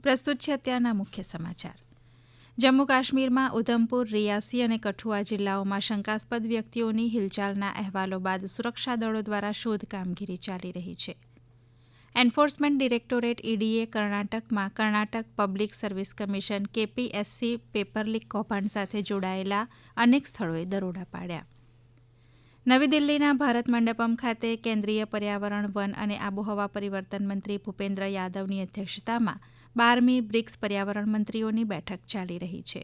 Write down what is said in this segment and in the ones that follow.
પ્રસ્તુત છે અત્યારના મુખ્ય સમાચાર. જમ્મુ કાશ્મીરમાં ઉધમપુર, રિયાસી અને કઠુઆ જિલ્લાઓમાં શંકાસ્પદ વ્યક્તિઓની હિલચાલના અહેવાલો બાદ સુરક્ષા દળો દ્વારા શોધ કામગીરી ચાલી રહી છે. એન્ફોર્સમેન્ટ ડિરેક્ટોરેટ ઈડીએ કર્ણાટકમાં Karnataka public service commission KPSC paper leak કૌભાંડ સાથે જોડાયેલા અનેક સ્થળોએ દરોડા પાડ્યા. નવી દિલ્હીના ભારત મંડપમ ખાતે કેન્દ્રીય પર્યાવરણ, વન અને આબોહવા પરિવર્તન મંત્રી ભૂપેન્દ્ર યાદવની અધ્યક્ષતામાં 12મી બ્રિક્સ પર્યાવરણ મંત્રીઓની બેઠક ચાલી રહી છે.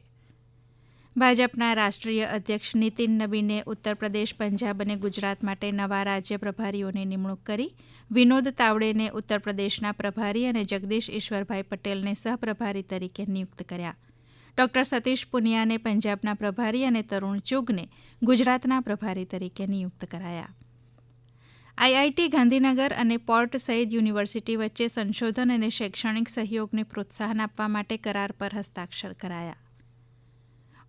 ભાજપના રાષ્ટ્રીય અધ્યક્ષ નીતિન નબીને ઉત્તર પ્રદેશ, પંજાબ અને ગુજરાત માટે નવા રાજ્ય પ્રભારીઓની નિમણૂક કરી. વિનોદ તાવડેને ઉત્તર પ્રદેશના પ્રભારી અને જગદીશ ઈશ્વરભાઈ પટેલને સહપ્રભારી તરીકે નિયુક્ત કર્યા. ડોક્ટર સતીશ પુનિયાને પંજાબના પ્રભારી અને તરુણ ચુગને ગુજરાતના પ્રભારી તરીકે નિયુક્ત કરાયા. IIT ગાંધીનગર અને પોર્ટ સઇદ યુનિવર્સિટી વચ્ચે સંશોધન અને શૈક્ષણિક સહયોગને પ્રોત્સાહન આપવા માટે કરાર પર હસ્તાક્ષર કરાયા.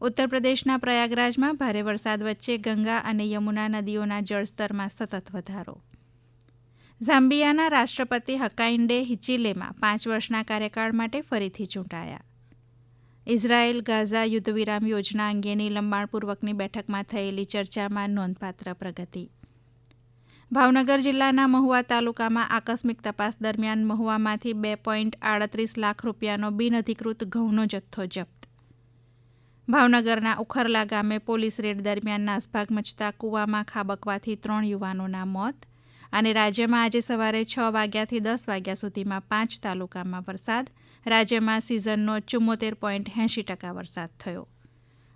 ઉત્તર પ્રદેશના પ્રયાગરાજમાં ભારે વરસાદ વચ્ચે ગંગા અને યમુના નદીઓના જળસ્તરમાં સતત વધારો. ઝામ્બિયાના રાષ્ટ્રપતિ હકાઇન્ડે હિચિલેમાં 5 વર્ષના કાર્યકાળ માટે ફરીથી ચૂંટાયા. ઇઝરાયેલ ગાઝા યુદ્ધવિરામ યોજના અંગેની લંબાણપૂર્વકની બેઠકમાં થયેલી ચર્ચામાં નોંધપાત્ર પ્રગતિ. ભાવનગર જિલ્લાના મહુવા તાલુકામાં આકસ્મિક તપાસ દરમિયાન મહુવામાંથી 2.38 લાખ રૂપિયાનો બિનઅધિકૃત ઘઉંનો જથ્થો જપ્ત. ભાવનગરના ઉખરલા ગામે પોલીસ રેડ દરમિયાન નાસભાગ મચતા કૂવામાં ખાબકવાથી 3 યુવાનોના મોત. અને રાજ્યમાં આજે સવારે 6 વાગ્યાથી 10 વાગ્યા સુધીમાં 5 તાલુકામાં વરસાદ. રાજ્યમાં સિઝનનો 74.80% વરસાદ થયો.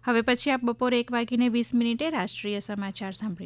હવે પછી આપ બપોરે 1:20 રાષ્ટ્રીય સમાચાર સાંભળી